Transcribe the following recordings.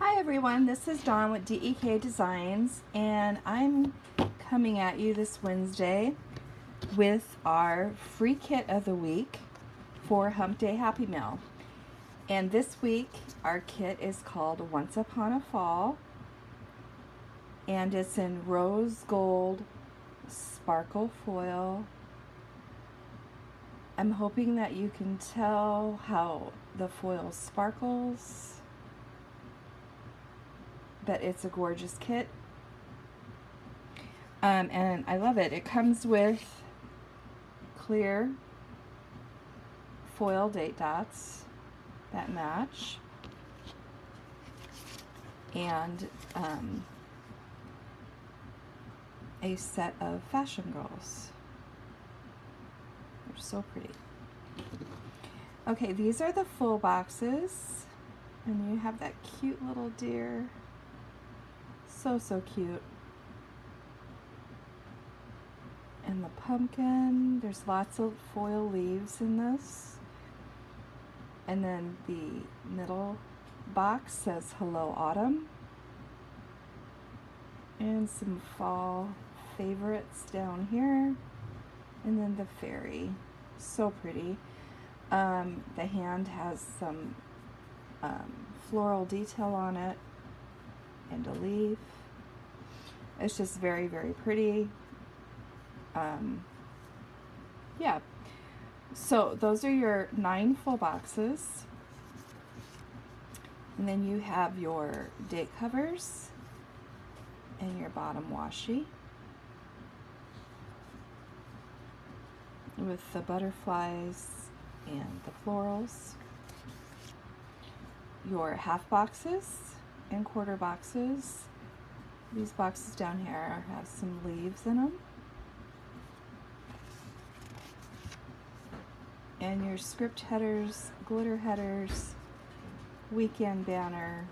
Hi everyone, this is Dawn with DEK Designs, and I'm coming at you this Wednesday with our free kit of the week for Hump Day Happy Meal. And this week our kit is called Once Upon a Fall, and it's in rose gold sparkle foil. I'm hoping that you can tell how the foil sparkles, but it's a gorgeous kit. And I love it. It comes with clear foil date dots that match, and a set of fashion girls. They're so pretty. Okay, these are the full boxes, and you have that cute little deer. So cute. And the pumpkin, there's lots of foil leaves in this. And then the middle box says Hello Autumn. And some fall favorites down here. And then the fairy. So pretty. The hand has some floral detail on it and a leaf. It's just very, very pretty. Yeah, so those are your 9 full boxes, and then you have your date covers and your bottom washi with the butterflies and the florals, your half boxes and quarter boxes. These boxes down here have some leaves in them. And your script headers, glitter headers, weekend banner,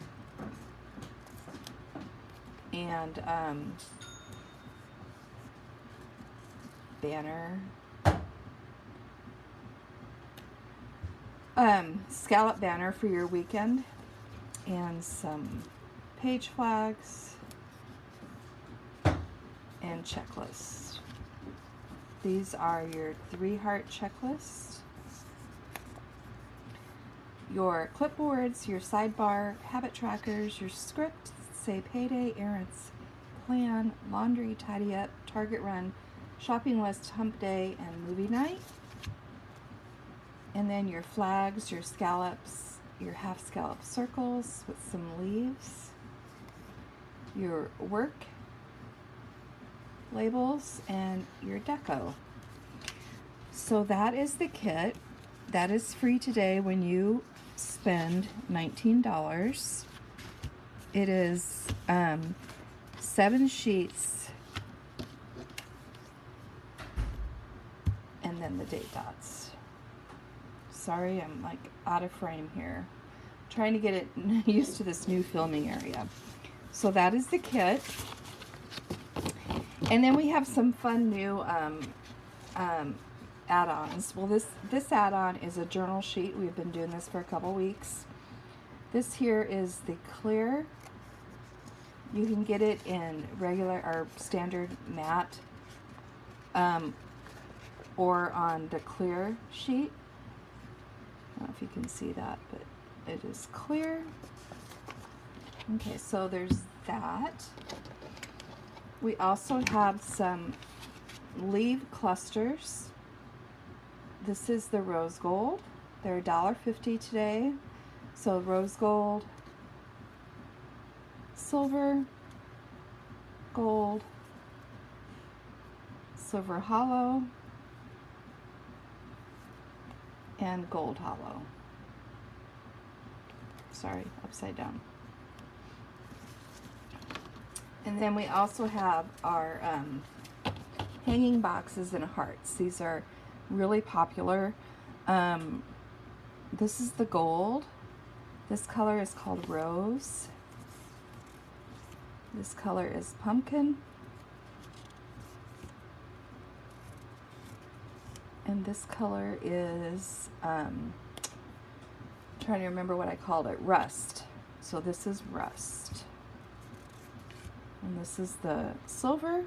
and banner, scallop banner for your weekend, and some page flags and checklists. These are your 3-heart checklists, your clipboards, your sidebar, habit trackers, your script, say payday, errands, plan, laundry, tidy up, target run, shopping list, hump day, and movie night. And then your flags, your scallops, your half scallop circles with some leaves, your work labels, and your deco. So that is the kit. That is free today when you spend $19. It is 7 sheets and then the date dots. Sorry, I'm like out of frame here. I'm trying to get it used to this new filming area. So that is the kit. And then we have some fun new add-ons. Well, this add-on is a journal sheet. We've been doing this for a couple weeks. This here is the clear. You can get it in regular or standard matte, or on the clear sheet. I don't know if you can see that, but it is clear. Okay, so there's that. We also have some leaf clusters. This is the rose gold. They're $1.50 today. So rose gold, silver, gold, silver hollow, and gold hollow. Sorry, upside down. And then we also have our hanging boxes and hearts. These are really popular. This is the gold. This color is called rose. This color is pumpkin. And this color is, trying to remember what I called it, rust. So this is rust. And this is the silver,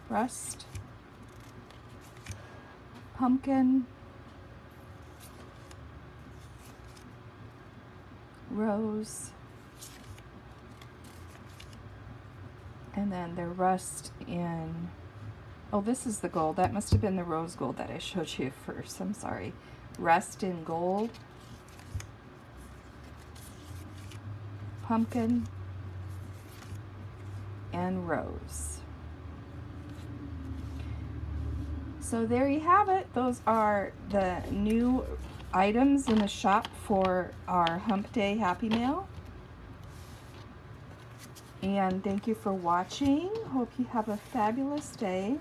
rust, pumpkin, rose, and then the rust in, oh, this is the gold. That must have been the rose gold that I showed you first. I'm sorry. Rust in gold, pumpkin, and rose. So there you have it. Those are the new items in the shop for our Hump Day Happy Mail. And thank you for watching. Hope you have a fabulous day.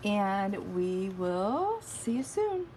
And we will see you soon.